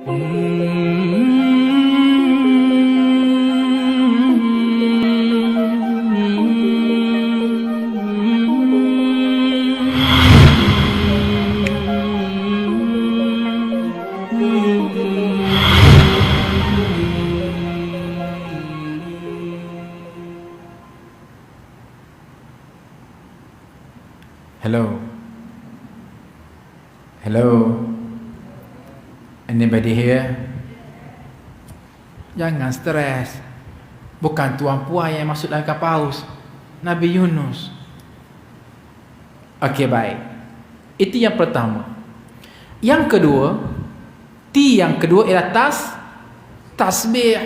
Hello. Hello. Anybody here? Jangan stres. Bukan tuan puan yang masuk dalam kapal paus, Nabi Yunus. Okey, baik. Itu yang pertama. Yang kedua, yang kedua ialah tasbih.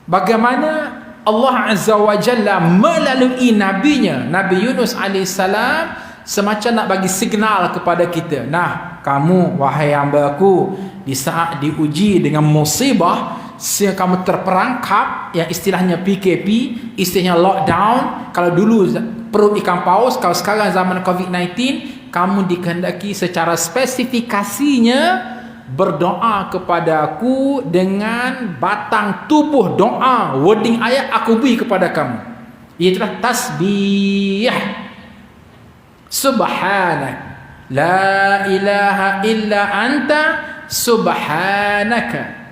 Bagaimana Allah Azza wa Jalla melalui nabinya Nabi Yunus alaihissalam semacam nak bagi signal kepada kita. Nah, kamu wahai hamba aku, di saat diuji dengan musibah, sehingga kamu terperangkap, yang istilahnya PKP, istilahnya lockdown. Kalau dulu perut ikan paus, kalau sekarang zaman COVID-19, kamu dikehendaki secara spesifikasinya berdoa kepada aku dengan batang tubuh doa, wording ayat aku beri kepada kamu, iaitulah tasbih. Subhanak la ilaha illa anta subhanaka.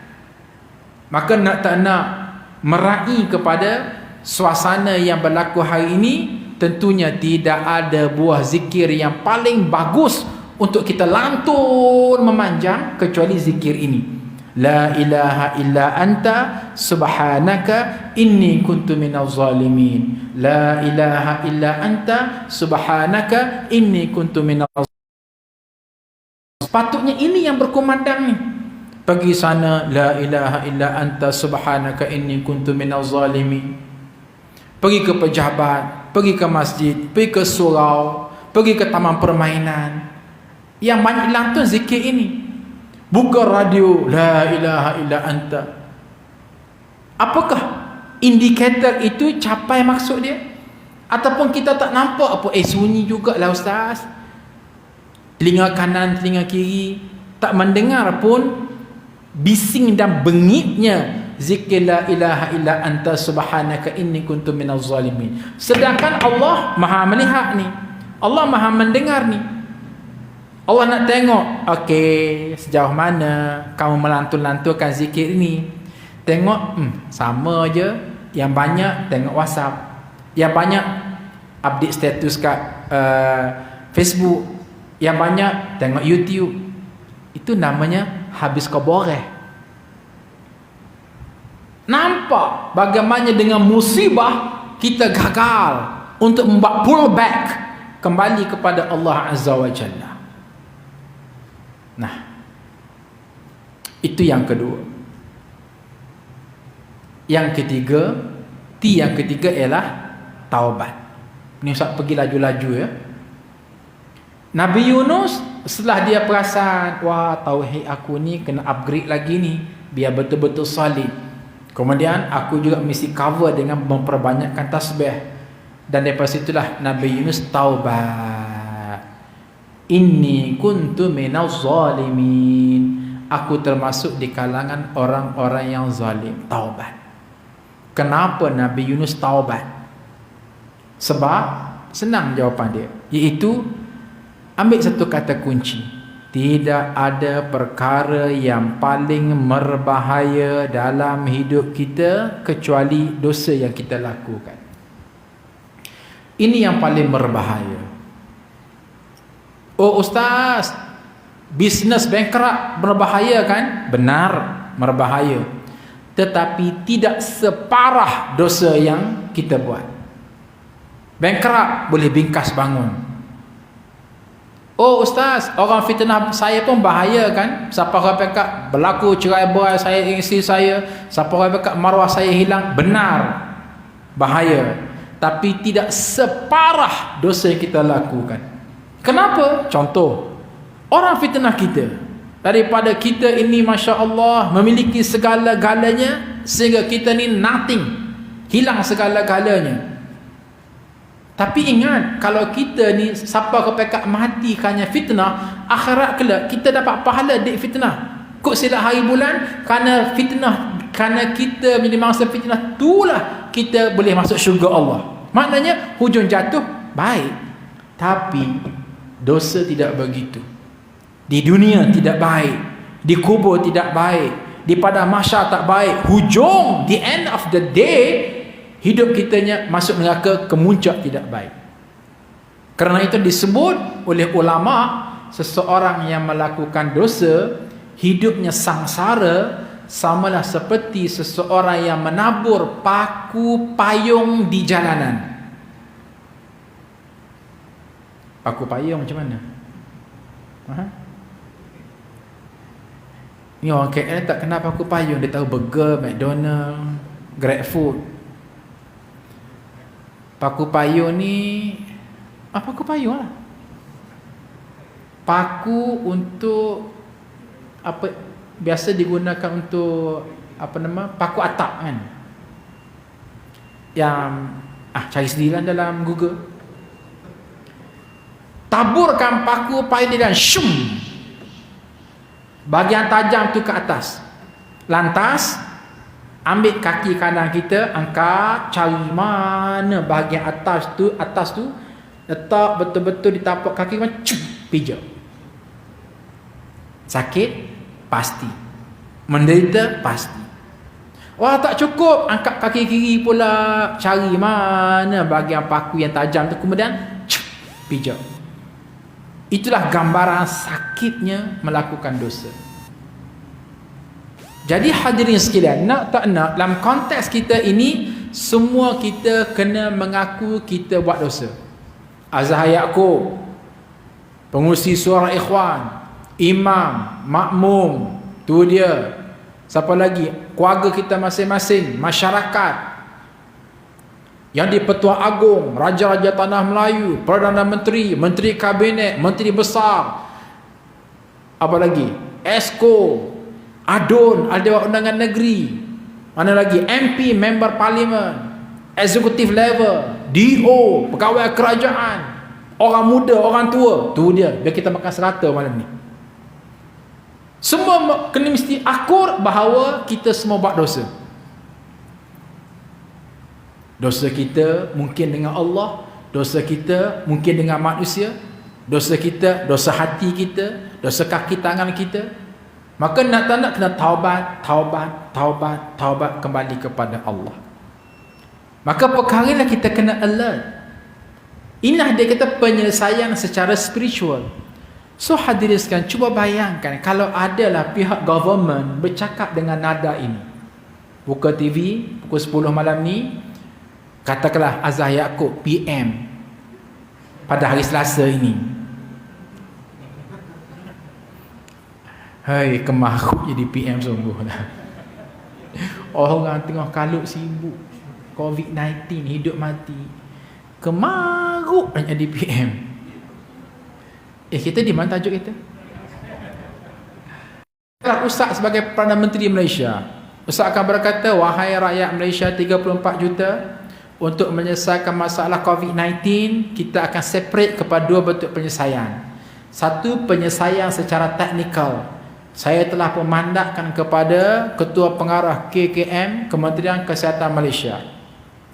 Maka nak tak nak meraih kepada suasana yang berlaku hari ini, tentunya tidak ada buah zikir yang paling bagus untuk kita lantun memanjang kecuali zikir ini. La ilaha illa anta subhanaka inni kuntu minaz zalimin. La ilaha illa anta subhanaka inni kuntu minaz zalimin. Sepatutnya ini yang berkumandang ni. Pergi sana, la ilaha illa anta subhanaka inni kuntu minaz zalimin. Pergi ke pejabat, pergi ke masjid, pergi ke surau, pergi ke taman permainan, yang banyak lantun zikir ini. Buka radio, la ilaha illa anta. Apakah indikator itu capai maksud dia? Ataupun kita tak nampak apa? Sunyi jugalah ustaz. Telinga kanan, telinga kiri tak mendengar pun bising dan bengitnya zikir la ilaha illa anta subhanaka inni kuntu minaz zalimin. Sedangkan Allah Maha melihat ni, Allah Maha mendengar ni. Allah nak tengok, okey, sejauh mana kamu melantun-lantunkan zikir ini. Tengok, sama je. Yang banyak tengok WhatsApp, yang banyak update status kat Facebook, yang banyak tengok YouTube. Itu namanya habis keboreh. Nampak bagaimana dengan musibah kita gagal untuk membuat pull back kembali kepada Allah Azza wa Jalla. Nah, itu yang kedua. Yang ketiga ialah taubat. Ni Ustaz pergi laju-laju ya. Nabi Yunus setelah dia perasan, wah, tauhid aku ni kena upgrade lagi ni biar betul-betul solid. Kemudian aku juga mesti cover dengan memperbanyakkan tasbih. Dan daripada situlah Nabi Yunus taubat. Inni kuntu minaz zalimin. Aku termasuk di kalangan orang-orang yang zalim. Taubat. Kenapa Nabi Yunus taubat? Sebab senang jawapan dia, iaitu ambil satu kata kunci. Tidak ada perkara yang paling berbahaya dalam hidup kita kecuali dosa yang kita lakukan. Ini yang paling berbahaya. Oh ustaz, bisnes bankrupt berbahaya kan? Benar, berbahaya. Tetapi tidak separah dosa yang kita buat. Bankrupt boleh bingkas bangun. Oh ustaz, orang fitnah saya pun bahaya kan? Siapa orang cakap berlaku cerai berai saya dengan isteri saya, siapa orang cakap maruah saya hilang. Benar, bahaya. Tapi tidak separah dosa yang kita lakukan. Kenapa? Contoh, orang fitnah kita, daripada kita ini Masya Allah memiliki segala-galanya, sehingga kita ni nothing, hilang segala-galanya. Tapi ingat, kalau kita ni siapa kepekat mati kerana fitnah, akhirat kelak kita dapat pahala di fitnah. Kok silap hari bulan kerana fitnah, kerana kita menjadi mangsa fitnah, itulah kita boleh masuk syurga Allah. Maknanya hujung jatuh baik. Tapi dosa tidak begitu. Di dunia tidak baik, di kubur tidak baik, di padang mahsyar tak baik. Hujung, the end of the day, hidup kitanya masuk neraka, kemuncak tidak baik. Kerana itu disebut oleh ulama, seseorang yang melakukan dosa, hidupnya sangsara, samalah seperti seseorang yang menabur paku payung di jalanan. Paku payung macam mana? Ni orang KL tak kenal paku payung. Dia tahu burger, McDonald, GrabFood. Paku payung ni paku payung lah. Paku untuk apa, biasa digunakan untuk paku atap kan. Yang cari sendirilah dalam Google. Taburkan paku payung di dalam, syum, bahagian tajam tu ke atas. Lantas ambil kaki kanan kita, angkat, cari mana bahagian atas tu, letak betul-betul di tapak kaki, pijak. Sakit? Pasti. Menderita? Pasti. Wah, tak cukup, angkat kaki kiri pula, cari mana bahagian paku yang tajam tu, kemudian pijak. Itulah gambaran sakitnya melakukan dosa. Jadi hadirin sekalian, nak tak nak, dalam konteks kita ini, semua kita kena mengaku kita buat dosa. Azhar Yaakob, pengurusi suara ikhwan, imam, makmum, tu dia. Siapa lagi? Keluarga kita masing-masing, masyarakat, yang di Petua Agung, Raja-Raja Tanah Melayu, Perdana Menteri, Menteri Kabinet, Menteri Besar, apa lagi? Esko, ADUN, Ahli Dewan Undangan Negeri, mana lagi? MP, Member Parlimen, Executive Level, DO, Pegawai Kerajaan, orang muda, orang tua. Tu dia, biar kita makan serata malam ni. Semua kena mesti akur bahawa kita semua buat dosa. Dosa kita mungkin dengan Allah, dosa kita mungkin dengan manusia, dosa kita, dosa hati kita, dosa kaki tangan kita. Maka nak tak nak kena taubat kembali kepada Allah. Maka perkara lah kita kena alert. Inilah dia kata penyelesaian secara spiritual. So hadirin sekalian, cuba bayangkan kalau adalah pihak government bercakap dengan nada ini. Buka TV pukul 10 malam ni, katakanlah Azhar Yaakob PM pada hari Selasa ini. Hai, kemaruk jadi PM sungguh lah. Orang tengah kalut sibuk, COVID-19, hidup mati, kemaruk nak jadi PM. Kita di mana tajuk kita? Ustaz sebagai Perdana Menteri Malaysia, Ustaz akan berkata, wahai rakyat Malaysia 34 juta, untuk menyelesaikan masalah COVID-19, kita akan separate kepada dua bentuk penyelesaian. Satu, penyelesaian secara teknikal. Saya telah memandatkan kepada Ketua Pengarah KKM, Kementerian Kesihatan Malaysia.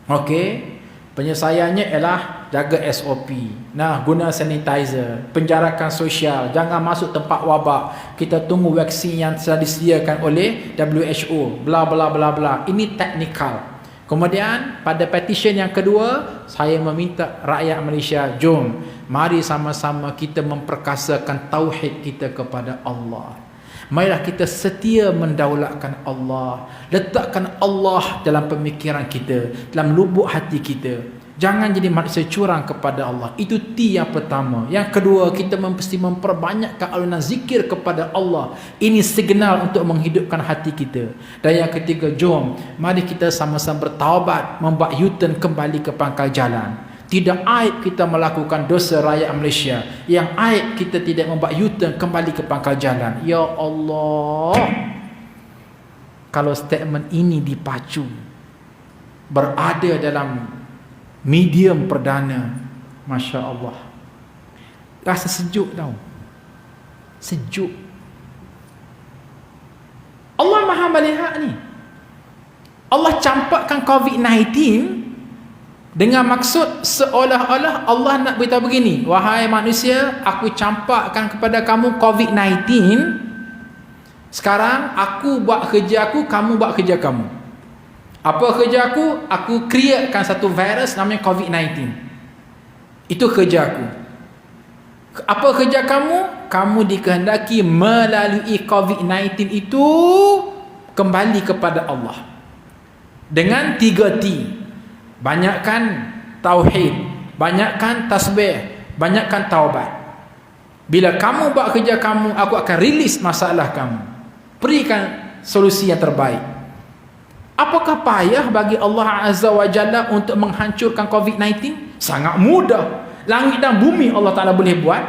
Okey, penyelesaiannya ialah jaga SOP. Nah, guna sanitizer, penjarakan sosial, jangan masuk tempat wabak, kita tunggu vaksin yang telah disediakan oleh WHO, bla bla bla bla. Ini teknikal. Kemudian pada petition yang kedua, saya meminta rakyat Malaysia, jom mari sama-sama kita memperkasakan tauhid kita kepada Allah. Marilah kita setia mendaulatkan Allah, letakkan Allah dalam pemikiran kita, dalam lubuk hati kita. Jangan jadi manusia curang kepada Allah. Itu T yang pertama. Yang kedua, kita mesti memperbanyakkan alunan zikir kepada Allah. Ini signal untuk menghidupkan hati kita. Dan yang ketiga, jom mari kita sama-sama bertaubat, membuat U-turn kembali ke pangkal jalan. Tidak aib kita melakukan dosa rakyat Malaysia. Yang aib kita tidak membuat U-turn kembali ke pangkal jalan. Ya Allah, kalau statement ini dipacu, berada dalam medium perdana, Masya Allah. Rasa sejuk tau. Sejuk. Allah maha melihat ni. Allah campakkan COVID-19 dengan maksud seolah-olah Allah nak beritahu begini, wahai manusia, aku campakkan kepada kamu COVID-19. Sekarang aku buat kerja aku, kamu buat kerja kamu. Apa kerja aku? Aku createkan satu virus namanya COVID-19. Itu kerja aku. Apa kerja kamu? Kamu dikehendaki melalui COVID-19 itu kembali kepada Allah dengan 3T. Banyakkan tauhid, banyakkan tasbih, banyakkan taubat. Bila kamu buat kerja kamu, aku akan rilis masalah kamu, berikan solusi yang terbaik. Apakah payah bagi Allah Azza wa Jalla untuk menghancurkan COVID-19? Sangat mudah. Langit dan bumi Allah Ta'ala boleh buat.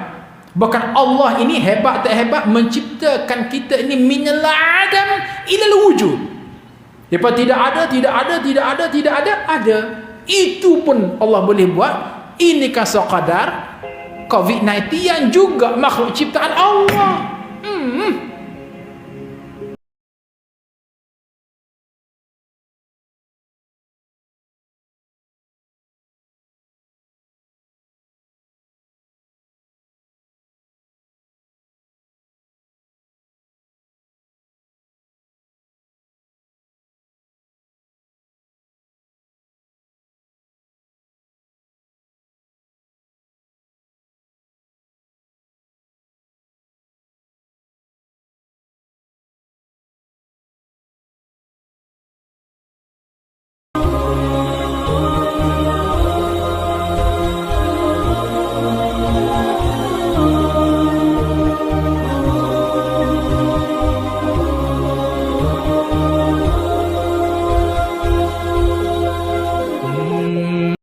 Bahkan Allah ini hebat tak hebat, menciptakan kita ini minal adam ilal wujud. Daripada tidak ada, ada. Itu pun Allah boleh buat. Ini kasar qadar COVID-19 yang juga makhluk ciptaan Allah.